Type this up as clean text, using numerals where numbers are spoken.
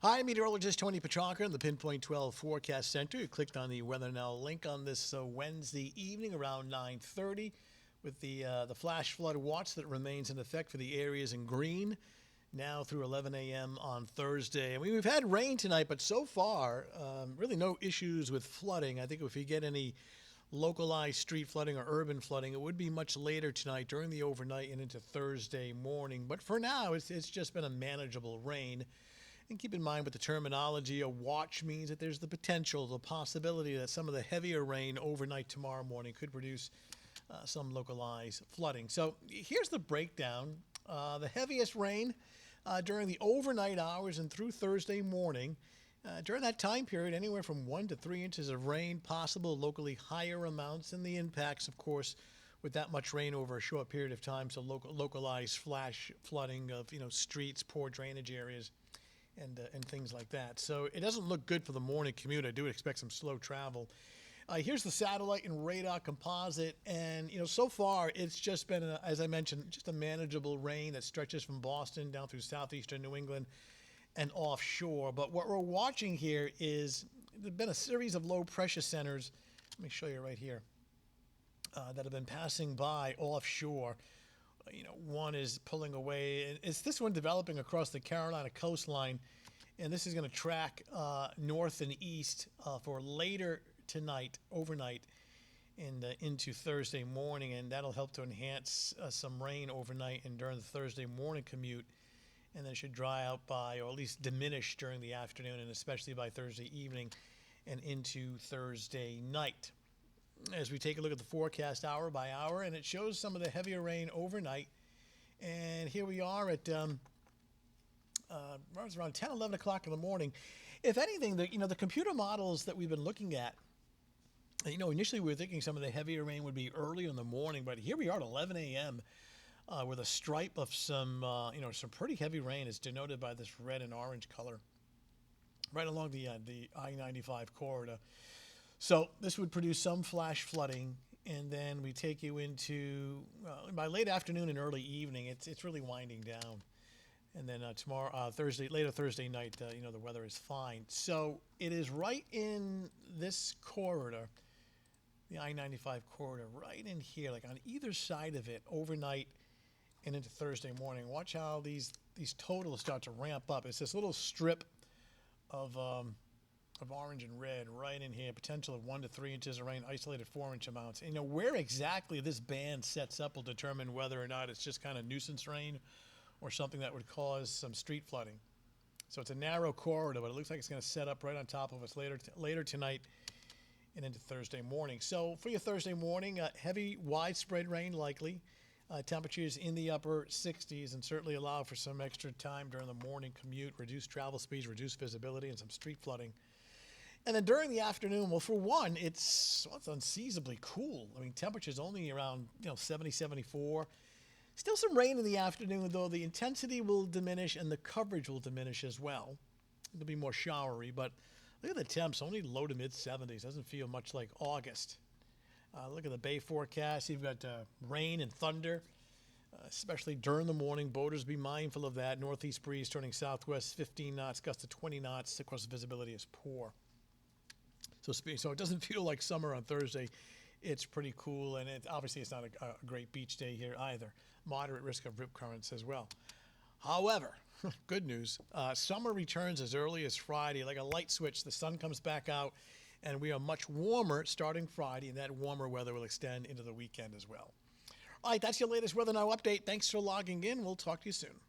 Hi, meteorologist Tony Petrarca in the Pinpoint 12 Forecast Center. You clicked on the Weather Now link on this Wednesday evening around 9:30 with the flash flood watch that remains in effect for the areas in green now through 11 a.m. on Thursday. I mean, we've had rain tonight, but so far, really no issues with flooding. I think if you get any localized street flooding or urban flooding, it would be much later tonight during the overnight and into Thursday morning. But for now, it's just been a manageable rain. And keep in mind with the terminology, a watch means that there's the potential, the possibility that some of the heavier rain overnight tomorrow morning could produce some localized flooding. So here's the breakdown. The heaviest rain during the overnight hours and through Thursday morning. During that time period, anywhere from 1 to 3 inches of rain possible, locally higher amounts, and the impacts, of course, with that much rain over a short period of time, so localized flash flooding of streets, poor drainage areas, and things like that. So it doesn't look good for the morning commute. I do expect some slow travel. Here's the satellite and radar composite, and so far it's just been, as I mentioned, just a manageable rain that stretches from Boston down through southeastern New England and offshore. But what we're watching here is there's been a series of low pressure centers. Let me show you right here that have been passing by offshore. One is pulling away. It's this one developing across the Carolina coastline, and this is going to track north and east for later tonight, overnight, and into Thursday morning, and that'll help to enhance some rain overnight and during the Thursday morning commute, and then it should dry out by, or at least diminish during the afternoon, and especially by Thursday evening and into Thursday night. As we take a look at the forecast hour by hour, and it shows some of the heavier rain overnight. And here we are at around 10, 11 o'clock in the morning. If anything, the computer models that we've been looking at, initially we were thinking some of the heavier rain would be early in the morning, but here we are at 11 a.m. With a stripe of some pretty heavy rain is denoted by this red and orange color right along the I-95 corridor. So this would produce some flash flooding, and then we take you into by late afternoon and early evening. It's really winding down, and then tomorrow, later Thursday night, the weather is fine. So it is right in this corridor, the I-95 corridor, right in here, like on either side of it, overnight and into Thursday morning. Watch how these totals start to ramp up. It's this little strip of orange and red right in here, potential of 1 to 3 inches of rain, isolated 4-inch amounts. Where exactly this band sets up will determine whether or not it's just kind of nuisance rain or something that would cause some street flooding. So it's a narrow corridor, but it looks like it's going to set up right on top of us later tonight and into Thursday morning. So for your Thursday morning, heavy, widespread rain likely. Temperatures in the upper 60s, and certainly allow for some extra time during the morning commute, reduced travel speeds, reduced visibility, and some street flooding. And then during the afternoon, well, for one, it's unseasonably cool. I mean, temperatures only around 70, 74. Still some rain in the afternoon, though the intensity will diminish and the coverage will diminish as well. It'll be more showery, but look at the temps, only low to mid 70s. Doesn't feel much like August. Look at the Bay forecast. You've got rain and thunder, especially during the morning. Boaters, be mindful of that. Northeast breeze turning southwest, 15 knots, gusts to 20 knots. Of course, visibility is poor. So it doesn't feel like summer on Thursday. It's pretty cool, and obviously it's not a great beach day here either. Moderate risk of rip currents as well. However, good news, summer returns as early as Friday. Like a light switch, the sun comes back out, and we are much warmer starting Friday, and that warmer weather will extend into the weekend as well. All right, that's your latest Weather Now update. Thanks for logging in. We'll talk to you soon.